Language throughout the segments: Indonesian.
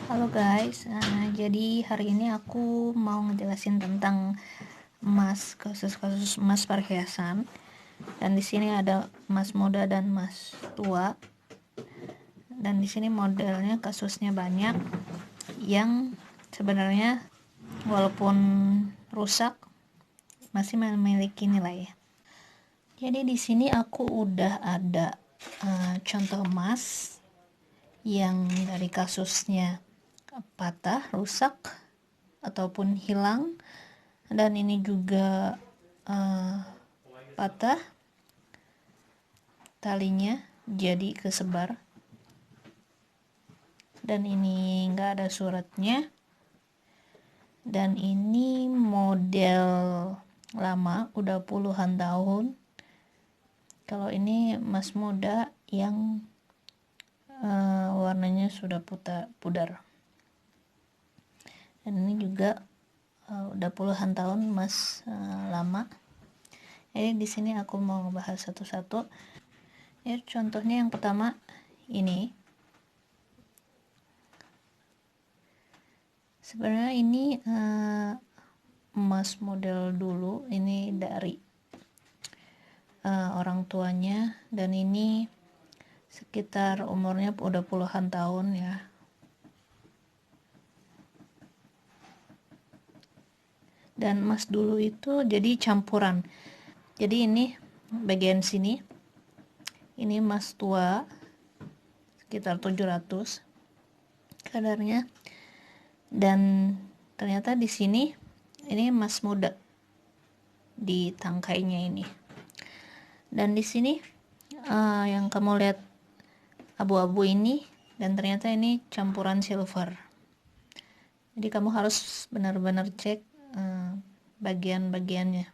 Halo guys, jadi hari ini aku mau ngejelasin tentang emas, kasus-kasus emas perhiasan. Dan di sini ada emas muda dan emas tua. Dan di sini modelnya kasusnya banyak yang sebenarnya walaupun rusak masih memiliki nilai. Jadi di sini aku udah ada contoh emas yang dari kasusnya patah, rusak, ataupun hilang, dan ini juga patah talinya jadi kesebar, dan ini enggak ada suratnya, dan ini model lama udah puluhan tahun. Kalau ini emas muda yang warnanya sudah pudar, dan ini juga udah puluhan tahun emas lama. Jadi di sini aku mau bahas satu-satu. Ya, contohnya yang pertama ini. Sebenarnya ini emas model dulu, ini dari orang tuanya, dan ini sekitar umurnya udah puluhan tahun ya. Dan emas dulu itu jadi campuran. Jadi ini bagian sini, ini emas tua sekitar 700 kadarnya, dan ternyata di sini ini emas muda di tangkainya ini. Dan di sini yang kamu lihat abu-abu ini, dan ternyata ini campuran silver. Jadi kamu harus benar-benar cek bagian-bagiannya.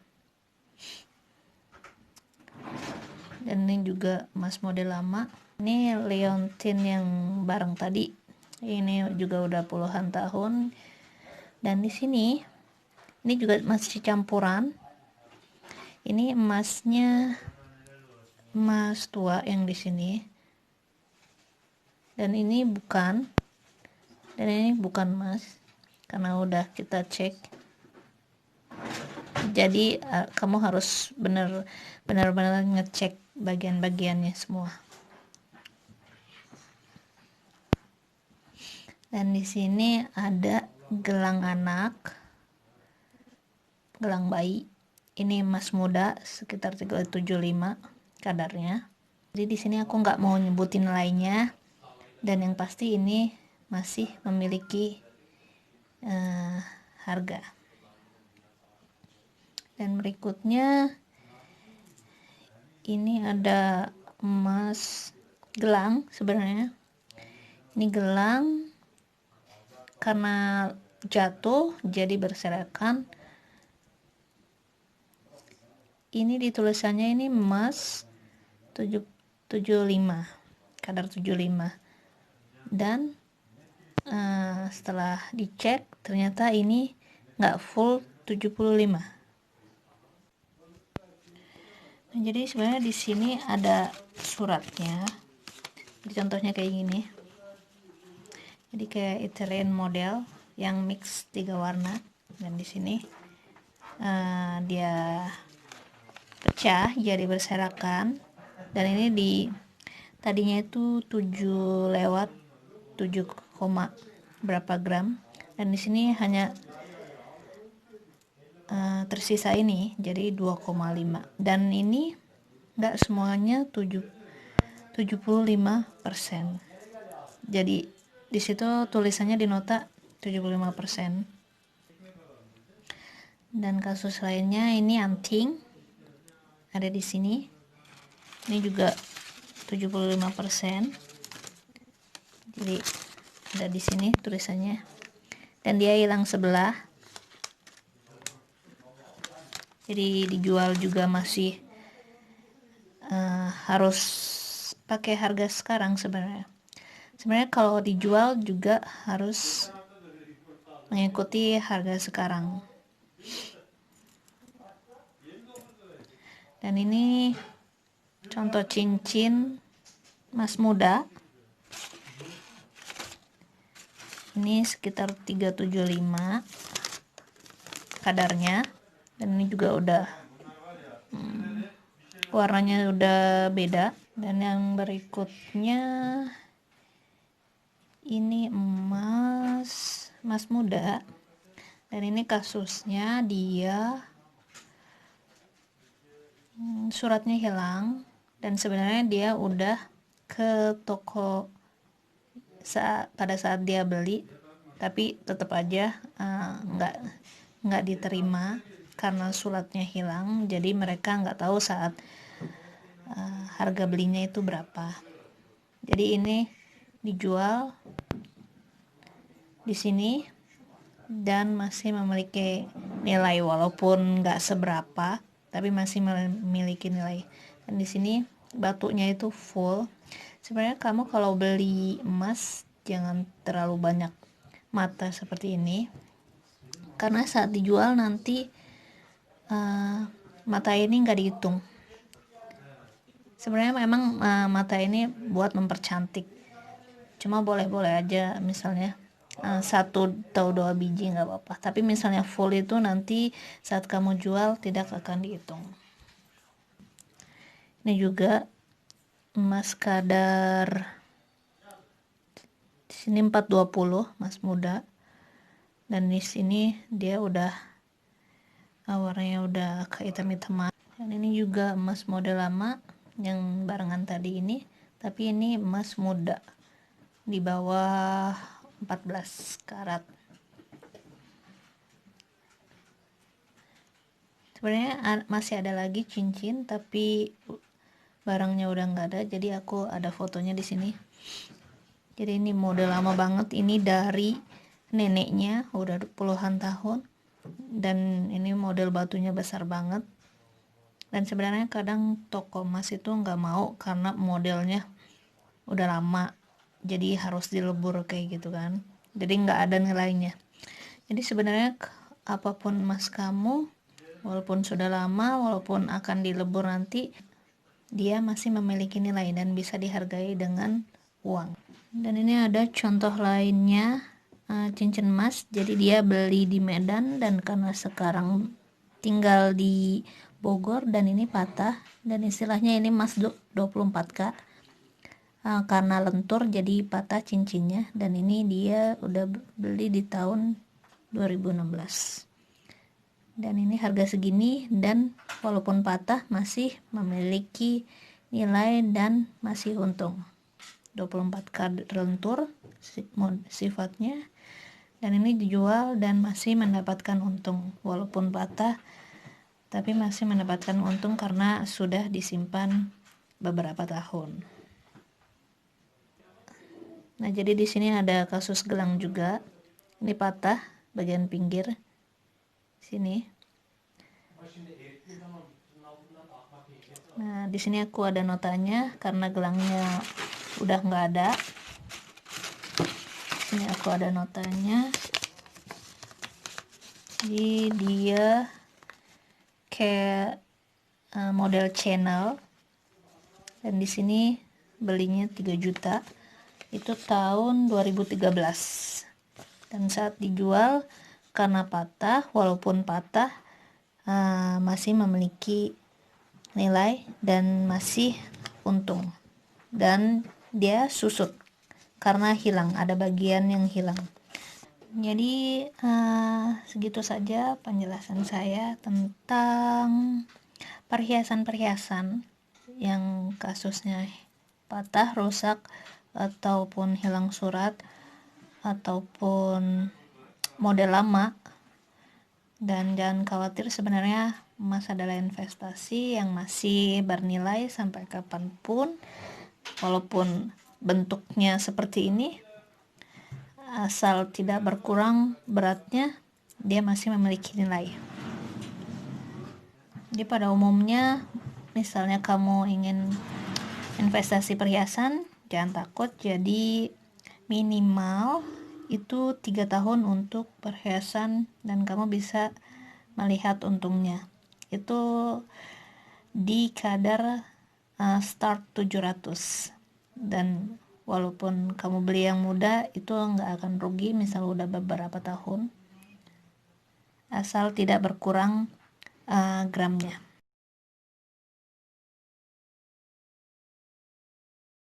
Dan ini juga emas model lama. Ini Leontin yang bareng tadi, ini juga udah puluhan tahun. Dan di sini ini juga masih campuran. Ini emasnya emas tua yang di sini, dan ini bukan emas karena udah kita cek. Jadi kamu harus benar-benar ngecek bagian-bagiannya semua. Dan di sini ada gelang anak, gelang bayi. Ini emas muda sekitar 375 kadarnya. Jadi di sini aku nggak mau nyebutin nilainya, dan yang pasti ini masih memiliki harga. Dan berikutnya ini ada emas gelang. Sebenarnya ini gelang karena jatuh jadi berserakan. Ini ditulisannya ini emas 75, kadar 75, dan setelah dicek ternyata ini nggak full 75. Nah, jadi sebenarnya di sini ada suratnya. Jadi contohnya kayak gini. Jadi kayak Italian model yang mix 3 warna, dan di sini dia pecah jadi berserakan, dan ini tadinya itu 7 lewat 7, berapa gram, dan di sini hanya tersisa ini jadi 2,5, dan ini nggak semuanya 75%. Jadi di situ tulisannya di nota 75%. Dan kasus lainnya ini anting, ada di sini. Ini juga 75%. Jadi ada di sini tulisannya, dan dia hilang sebelah. Jadi dijual juga masih harus pakai harga sekarang. Sebenarnya kalau dijual juga harus mengikuti harga sekarang. Dan ini contoh cincin emas muda. Ini sekitar 375 kadarnya, dan ini juga udah warnanya udah beda. Dan yang berikutnya ini emas muda, dan ini kasusnya dia suratnya hilang, dan sebenarnya dia udah ke toko pada saat dia beli, tapi tetap aja nggak diterima karena suratnya hilang. Jadi mereka nggak tahu saat harga belinya itu berapa. Jadi ini dijual di sini dan masih memiliki nilai, walaupun nggak seberapa, tapi masih memiliki nilai. Dan di sini batunya itu full. Sebenarnya kamu kalau beli emas jangan terlalu banyak mata seperti ini, karena saat dijual nanti mata ini nggak dihitung. Sebenarnya memang mata ini buat mempercantik, cuma boleh-boleh aja, misalnya 1 atau 2 biji nggak apa-apa, tapi misalnya full itu nanti saat kamu jual tidak akan dihitung. Ini juga emas kadar di sini 420, emas muda, dan di sini dia udah warnanya udah kehitam-hitaman. Dan ini juga emas model lama yang barengan tadi ini, tapi ini emas muda di bawah 14 karat. Sebenarnya masih ada lagi cincin, tapi barangnya udah nggak ada, jadi aku ada fotonya di sini. Jadi ini model lama banget, ini dari neneknya, udah puluhan tahun, dan ini model batunya besar banget. Dan sebenarnya kadang toko emas itu nggak mau karena modelnya udah lama, jadi harus dilebur kayak gitu kan, jadi nggak ada nilainya. Jadi sebenarnya apapun emas kamu, walaupun sudah lama, walaupun akan dilebur nanti, dia masih memiliki nilai dan bisa dihargai dengan uang. Dan ini ada contoh lainnya, cincin emas. Jadi dia beli di Medan, dan karena sekarang tinggal di Bogor, dan ini patah, dan istilahnya ini emas 24K, karena lentur jadi patah cincinnya. Dan ini dia udah beli di tahun 2016, dan ini harga segini, dan walaupun patah masih memiliki nilai dan masih untung. 24K lentur sifatnya, dan ini dijual dan masih mendapatkan untung, walaupun patah tapi masih mendapatkan untung karena sudah disimpan beberapa tahun. Nah, jadi di sini ada kasus gelang juga. Ini patah bagian pinggir sini. Nah, di sini aku ada notanya karena gelangnya udah nggak ada. Sini aku ada notanya. Jadi dia kayak model channel, dan di sini belinya 3 juta. Itu tahun 2013. Dan saat dijual karena patah, walaupun patah masih memiliki nilai dan masih untung, dan dia susut karena hilang, ada bagian yang hilang. Jadi segitu saja penjelasan saya tentang perhiasan-perhiasan yang kasusnya patah, rusak, ataupun hilang surat, ataupun model lama. Dan jangan khawatir, sebenarnya emas adalah investasi yang masih bernilai sampai kapanpun, walaupun bentuknya seperti ini, asal tidak berkurang beratnya, dia masih memiliki nilai. Jadi pada umumnya, misalnya kamu ingin investasi perhiasan, jangan takut. Jadi minimal itu 3 tahun untuk perhiasan, dan kamu bisa melihat untungnya. Itu di kadar start 700, dan walaupun kamu beli yang muda itu nggak akan rugi, misal udah beberapa tahun, asal tidak berkurang gramnya.